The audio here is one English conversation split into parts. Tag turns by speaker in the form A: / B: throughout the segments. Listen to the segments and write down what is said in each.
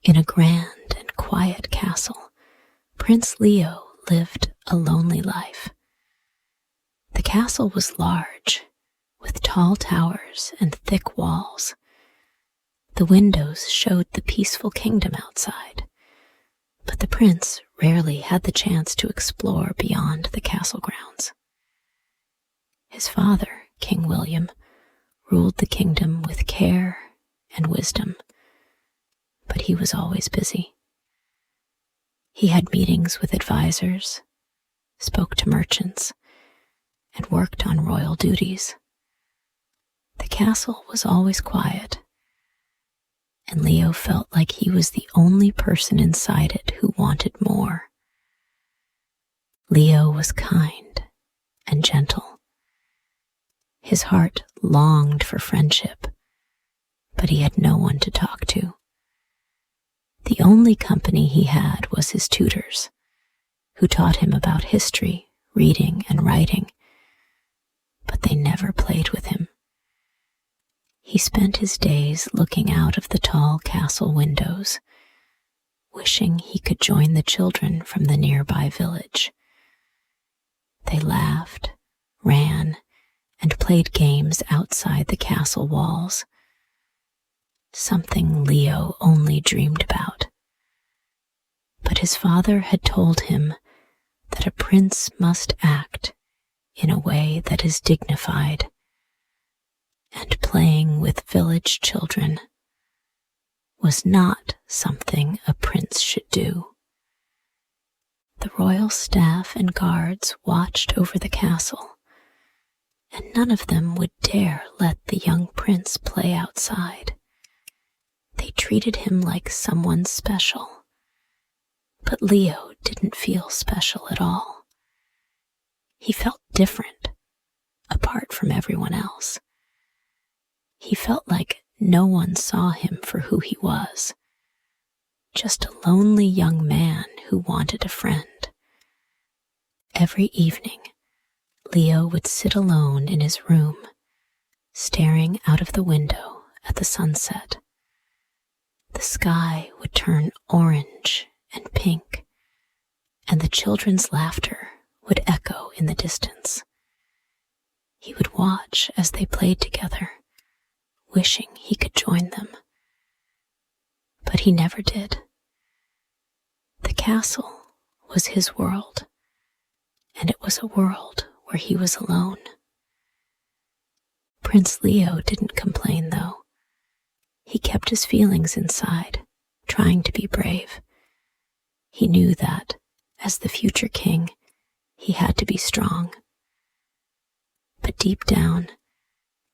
A: In a grand and quiet castle, Prince Leo lived a lonely life. The castle was large, with tall towers and thick walls. The windows showed the peaceful kingdom outside, but the prince rarely had the chance to explore beyond the castle grounds. His father, King William, ruled the kingdom with care and wisdom, but he was always busy. He had meetings with advisors, spoke to merchants, and worked on royal duties. The castle was always quiet, and Leo felt like he was the only person inside it who wanted more. Leo was kind and gentle. His heart longed for friendship, but he had no one to talk to. The only company he had was his tutors, who taught him about history, reading, and writing, but they never played with him. He spent his days looking out of the tall castle windows, wishing he could join the children from the nearby village. They laughed, ran, and played games outside the castle walls, something Leo only dreamed about. But his father had told him that a prince must act in a way that is dignified, and playing with village children was not something a prince should do. The royal staff and guards watched over the castle, and none of them would dare let the young prince play outside. They treated him like someone special, but Leo didn't feel special at all. He felt different, apart from everyone else. He felt like no one saw him for who he was, just a lonely young man who wanted a friend. Every evening, Leo would sit alone in his room, staring out of the window at the sunset. The sky would turn orange and pink, and the children's laughter would echo in the distance. He would watch as they played together, wishing he could join them. But he never did. The castle was his world, and it was a world where he was alone. Prince Leo didn't complain, though. He kept his feelings inside, trying to be brave. He knew that, as the future king, he had to be strong. But deep down,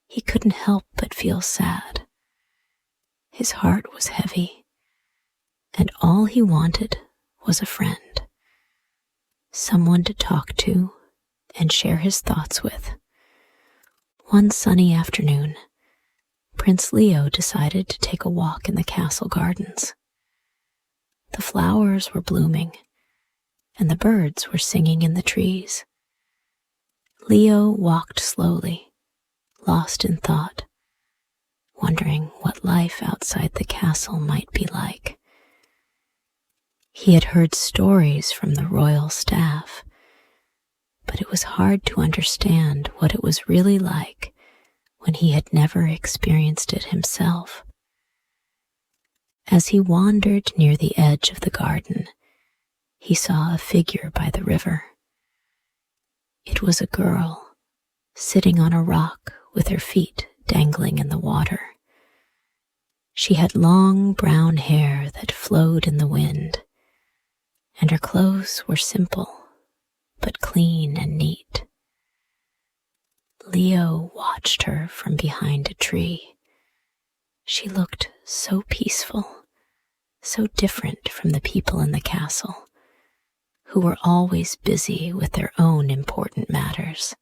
A: he couldn't help but feel sad. His heart was heavy, and all he wanted was a friend, someone to talk to and share his thoughts with. One sunny afternoon, Prince Leo decided to take a walk in the castle gardens. The flowers were blooming, and the birds were singing in the trees. Leo walked slowly, lost in thought, wondering what life outside the castle might be like. He had heard stories from the royal staff, but it was hard to understand what it was really like when he had never experienced it himself. As he wandered near the edge of the garden, he saw a figure by the river. It was a girl, sitting on a rock with her feet dangling in the water. She had long brown hair that flowed in the wind, and her clothes were simple, but clean and neat. Leo watched her from behind a tree. She looked so peaceful, so different from the people in the castle, who were always busy with their own important matters.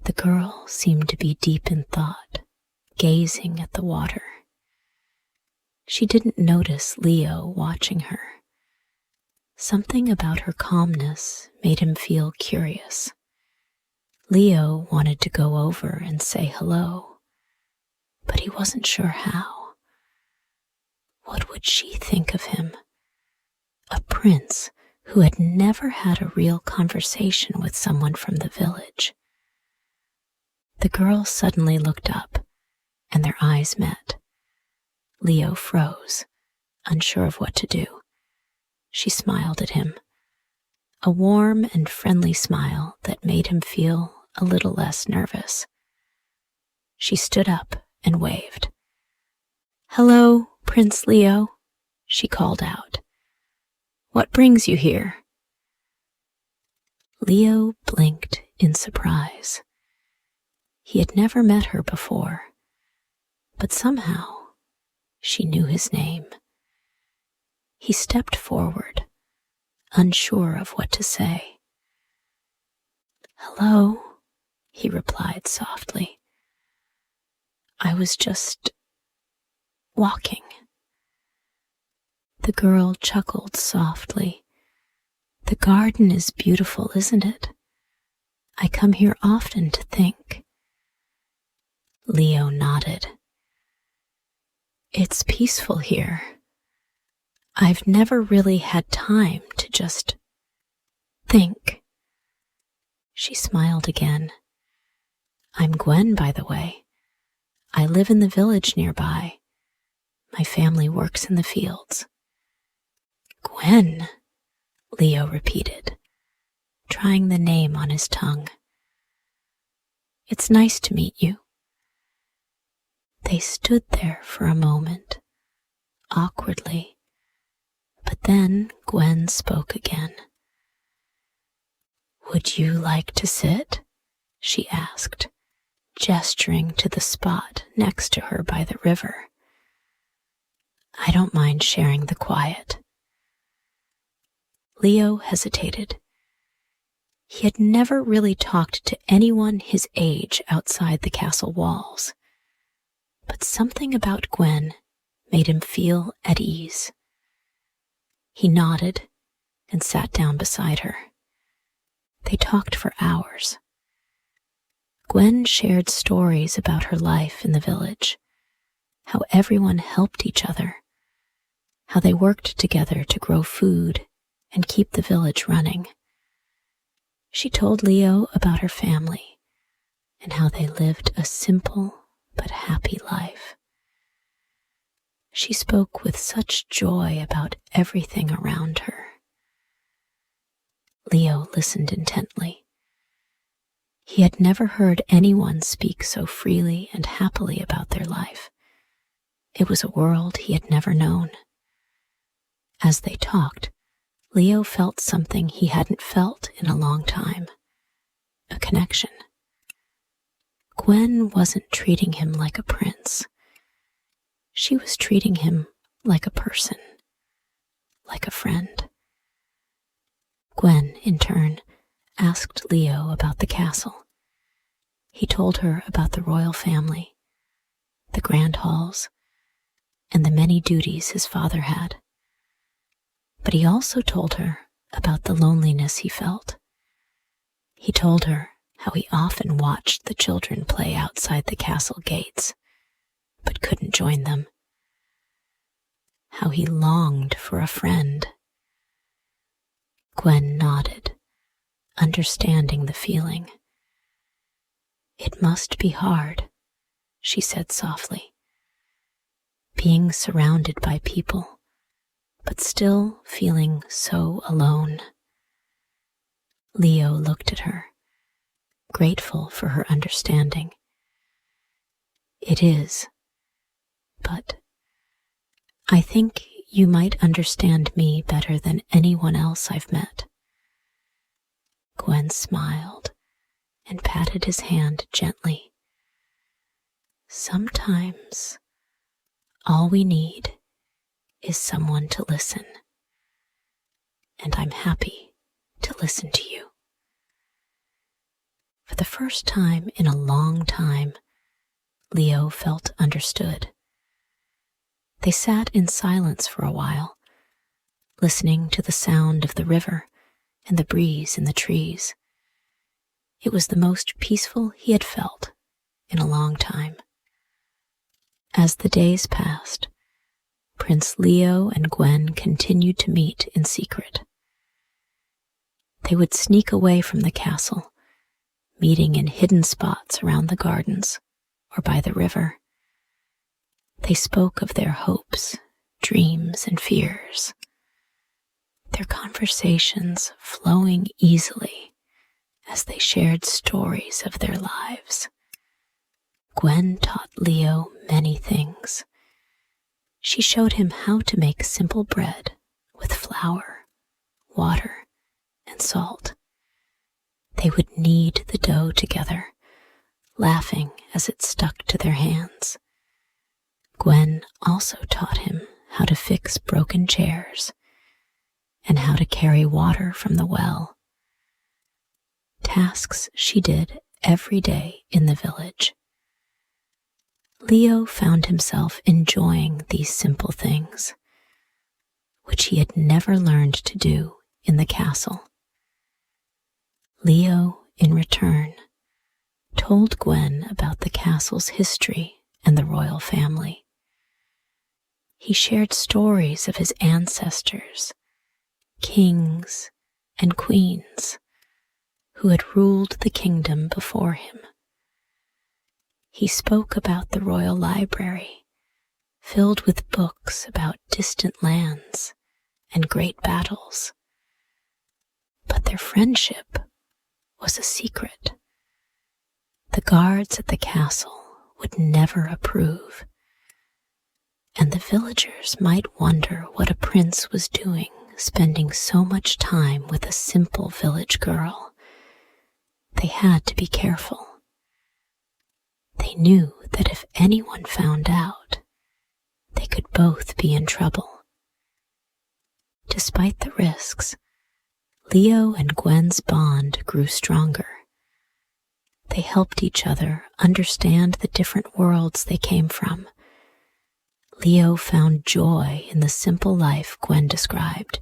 A: The girl seemed to be deep in thought, gazing at the water. She didn't notice Leo watching her. Something about her calmness made him feel curious. Leo wanted to go over and say hello, but he wasn't sure how. What would she think of him? A prince who had never had a real conversation with someone from the village. The girl suddenly looked up, and their eyes met. Leo froze, unsure of what to do. She smiled at him, a warm and friendly smile that made him feel a little less nervous. She stood up and waved. "Hello, Prince Leo," she called out. "What brings you here?" Leo blinked in surprise. He had never met her before, but somehow she knew his name. He stepped forward, unsure of what to say. "Hello," he replied softly. "I was just walking." The girl chuckled softly. "The garden is beautiful, isn't it? I come here often to think." Leo nodded. "It's peaceful here. I've never really had time to just think." She smiled again. "I'm Gwen, by the way. I live in the village nearby. My family works in the fields." "Gwen," Leo repeated, trying the name on his tongue. "It's nice to meet you." They stood there for a moment, awkwardly, but then Gwen spoke again. "Would you like to sit?" she asked, gesturing to the spot next to her by the river. "I don't mind sharing the quiet." Leo hesitated. He had never really talked to anyone his age outside the castle walls, but something about Gwen made him feel at ease. He nodded and sat down beside her. They talked for hours. Gwen shared stories about her life in the village, how everyone helped each other, how they worked together to grow food and keep the village running. She told Leo about her family and how they lived a simple but happy life. She spoke with such joy about everything around her. Leo listened intently. He had never heard anyone speak so freely and happily about their life. It was a world he had never known. As they talked, Leo felt something he hadn't felt in a long time, a connection. Gwen wasn't treating him like a prince. She was treating him like a person, like a friend. Gwen, in turn, asked Leo about the castle. He told her about the royal family, the grand halls, and the many duties his father had. But he also told her about the loneliness he felt. He told her how he often watched the children play outside the castle gates, but couldn't join them. How he longed for a friend. Gwen nodded, understanding the feeling. "It must be hard," she said softly, "being surrounded by people, but still feeling so alone." Leo looked at her, grateful for her understanding. "It is, but I think you might understand me better than anyone else I've met." Gwen smiled and patted his hand gently. "Sometimes all we need is someone to listen, and I'm happy to listen to you." For the first time in a long time, Leo felt understood. They sat in silence for a while, listening to the sound of the river and the breeze in the trees. It was the most peaceful he had felt in a long time. As the days passed, Prince Leo and Gwen continued to meet in secret. They would sneak away from the castle, meeting in hidden spots around the gardens or by the river. They spoke of their hopes, dreams, and fears, their conversations flowing easily as they shared stories of their lives. Gwen taught Leo many things. She showed him how to make simple bread with flour, water, and salt. They would knead the dough together, laughing as it stuck to their hands. Gwen also taught him how to fix broken chairs and how to carry water from the well. Tasks she did every day in the village. Leo found himself enjoying these simple things, which he had never learned to do in the castle. Leo, in return, told Gwen about the castle's history and the royal family. He shared stories of his ancestors, kings and queens, who had ruled the kingdom before him. He spoke about the royal library, filled with books about distant lands and great battles. But their friendship was a secret. The guards at the castle would never approve, and the villagers might wonder what a prince was doing, spending so much time with a simple village girl. They had to be careful. They knew that if anyone found out, they could both be in trouble. Despite the risks, Leo and Gwen's bond grew stronger. They helped each other understand the different worlds they came from. Leo found joy in the simple life Gwen described,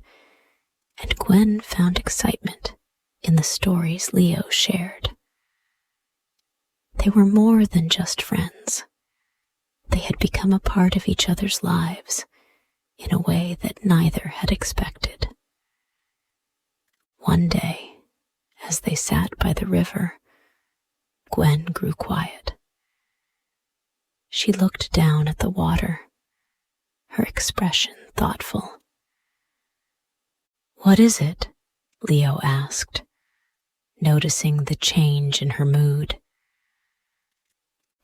A: and Gwen found excitement in the stories Leo shared. They were more than just friends. They had become a part of each other's lives in a way that neither had expected. One day, as they sat by the river, Gwen grew quiet. She looked down at the water, her expression thoughtful. "What is it?" Leo asked, noticing the change in her mood.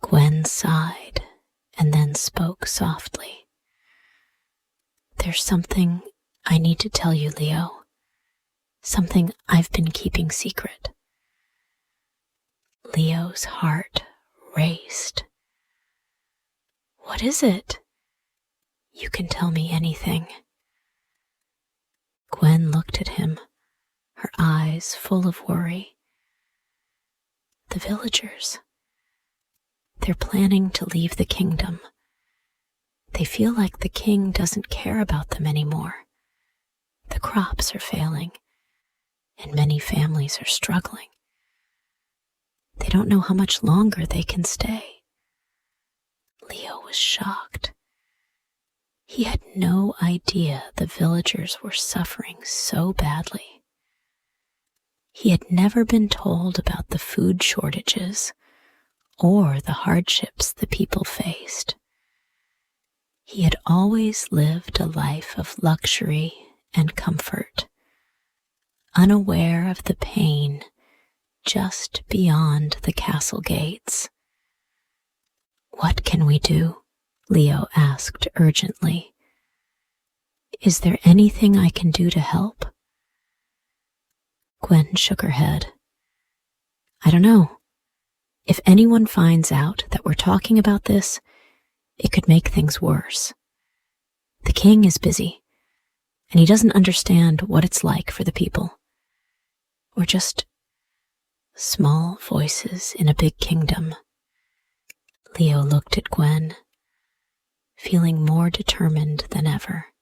A: Gwen sighed and then spoke softly. "There's something I need to tell you, Leo. Something I've been keeping secret." Leo's heart raced. "What is it? You can tell me anything." Gwen looked at him, her eyes full of worry. "The villagers. They're planning to leave the kingdom. They feel like the king doesn't care about them anymore. The crops are failing, and many families are struggling. They don't know how much longer they can stay." Leo was shocked. He had no idea the villagers were suffering so badly. He had never been told about the food shortages or the hardships the people faced. He had always lived a life of luxury and comfort, unaware of the pain just beyond the castle gates. "What can we do?" Leo asked urgently. "Is there anything I can do to help?" Gwen shook her head. "I don't know. If anyone finds out that we're talking about this, it could make things worse. The king is busy, and he doesn't understand what it's like for the people. We're just small voices in a big kingdom." Leo looked at Gwen, feeling more determined than ever.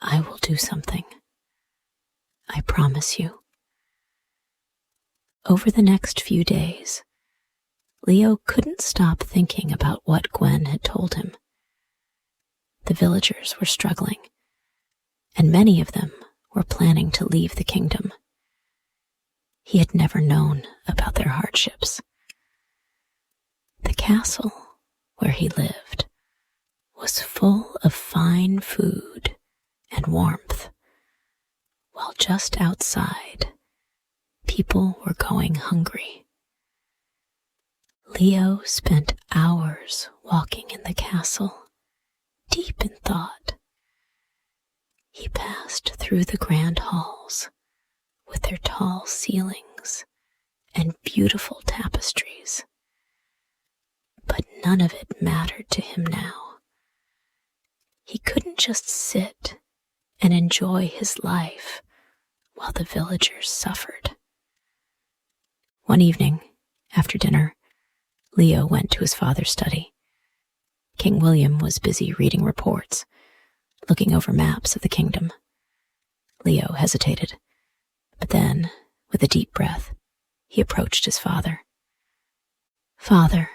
A: "I will do something. I promise you." Over the next few days, Leo couldn't stop thinking about what Gwen had told him. the villagers were struggling, and many of them were planning to leave the kingdom. He had never known about their hardships. The castle where he lived was full of fine food and warmth, while just outside, people were going hungry. Leo spent hours walking in the castle, deep in thought. He passed through the grand halls with their tall ceilings and beautiful tapestries. But none of it mattered to him now. He couldn't just sit and enjoy his life while the villagers suffered. One evening, after dinner, Leo went to his father's study. King William was busy reading reports, looking over maps of the kingdom. Leo hesitated, but then, with a deep breath, he approached his father. "Father,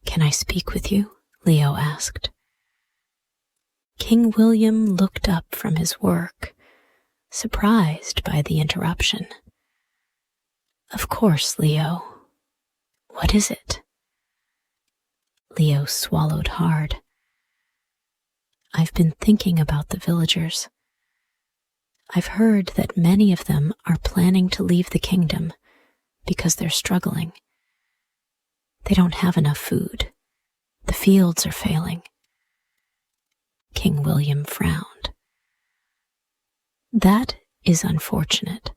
A: can I speak with you?" Leo asked. King William looked up from his work, surprised by the interruption. "Of course, Leo. What is it?" Leo swallowed hard. "I've been thinking about the villagers. I've heard that many of them are planning to leave the kingdom because they're struggling. They don't have enough food. The fields are failing." King William frowned. "That is unfortunate,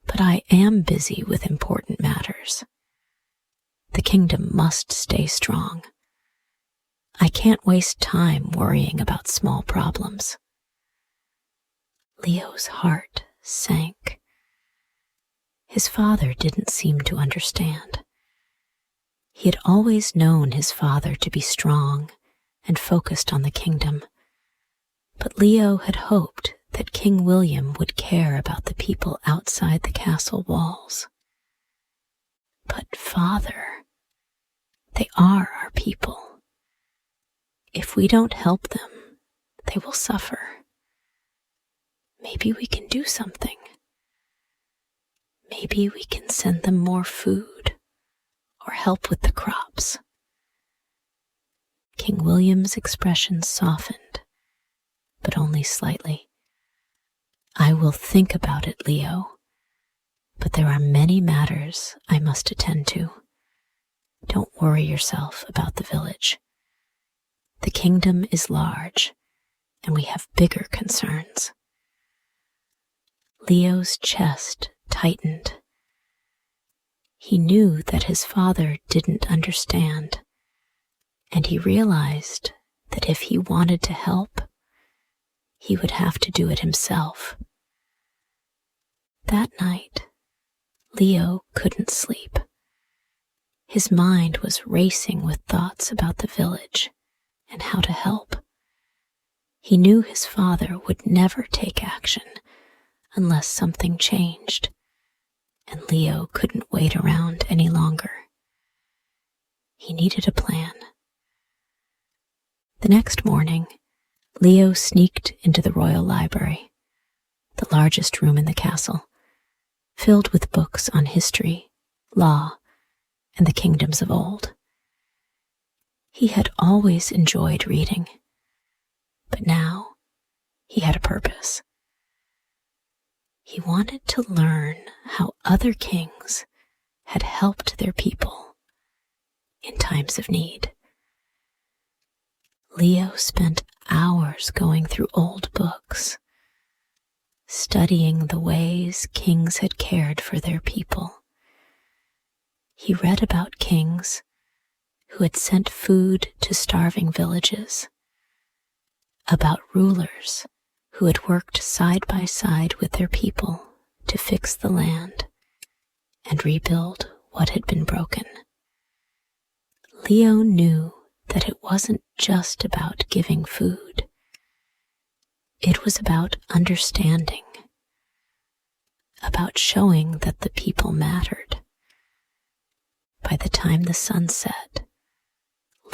A: but I am busy with important matters. The kingdom must stay strong. I can't waste time worrying about small problems." Leo's heart sank. His father didn't seem to understand. He had always known his father to be strong and focused on the kingdom, but Leo had hoped that King William would care about the people outside the castle walls. "But father, they are our people. If we don't help them, they will suffer. Maybe we can do something. Maybe we can send them more food or help with the crops." King William's expression softened, but only slightly. "I will think about it, Leo, but there are many matters I must attend to. Don't worry yourself about the village. The kingdom is large, and we have bigger concerns." Leo's chest tightened. He knew that his father didn't understand, and he realized that if he wanted to help, he would have to do it himself. That night, Leo couldn't sleep. His mind was racing with thoughts about the village and how to help. He knew his father would never take action unless something changed, and Leo couldn't wait around any longer. He needed a plan. The next morning, Leo sneaked into the royal library, the largest room in the castle, filled with books on history, law, and the kingdoms of old. He had always enjoyed reading, but now he had a purpose. He wanted to learn how other kings had helped their people in times of need. Leo spent hours going through old books, studying the ways kings had cared for their people. He read about kings who had sent food to starving villages, about rulers who had worked side by side with their people to fix the land and rebuild what had been broken. Leo knew that it wasn't just about giving food. It was about understanding, about showing that the people mattered. By the time the sun set,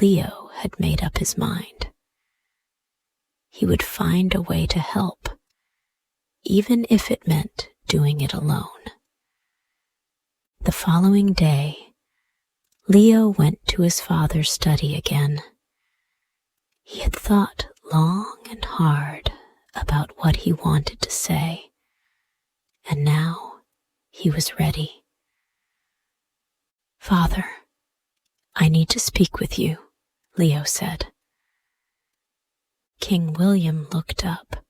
A: Leo had made up his mind. he would find a way to help, even if it meant doing it alone. The following day, Leo went to his father's study again. He had thought long and hard about what he wanted to say, and now he was ready. "Father, I need to speak with you," Leo said. King William looked up,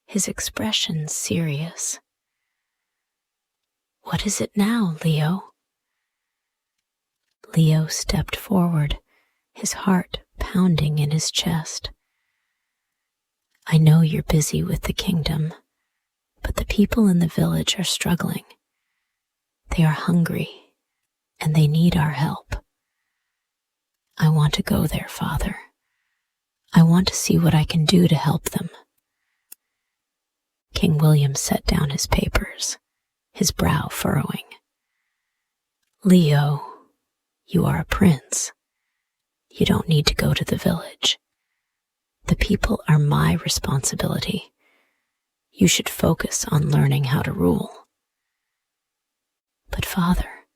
A: his expression serious. "What is it now, Leo?" Leo stepped forward, his heart pounding in his chest. "I know you're busy with the kingdom, but the people in the village are struggling. They are hungry, and they need our help. I want to go there, Father. I want to see what I can do to help them." King William set down his papers, his brow furrowing. "Leo, you are a prince. You don't need to go to the village. The people are my responsibility. You should focus on learning how to rule." "But Father,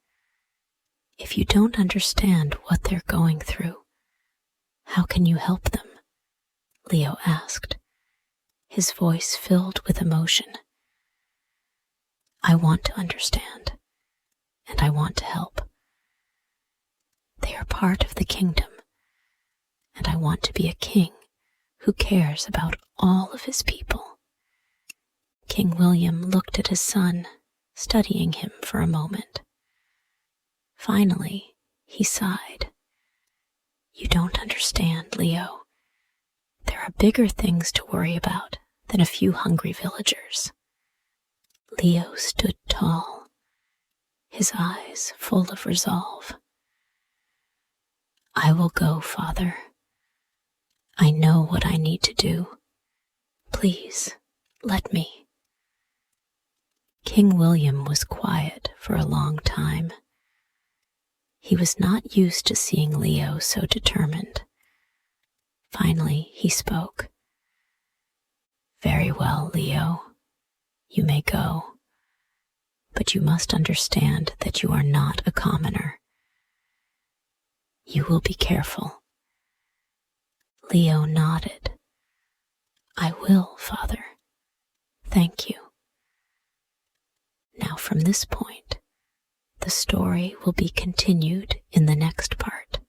A: if you don't understand what they're going through, how can you help them?" Leo asked, his voice filled with emotion. "I want to understand, and I want to help. They are part of the kingdom, and I want to be a king who cares about all of his people." King William looked at his son, studying him for a moment. Finally, he sighed. "You don't understand, Leo. There are bigger things to worry about than a few hungry villagers." Leo stood tall, his eyes full of resolve. "I will go, Father. I know what I need to do. Please, let me." King William was quiet for a long time. He was not used to seeing Leo so determined. Finally, he spoke. "Very well, Leo. You may go. But you must understand that you are not a commoner. You will be careful." Leo nodded. "I will, Father. Thank you." Now from this point, the story will be continued in the next part.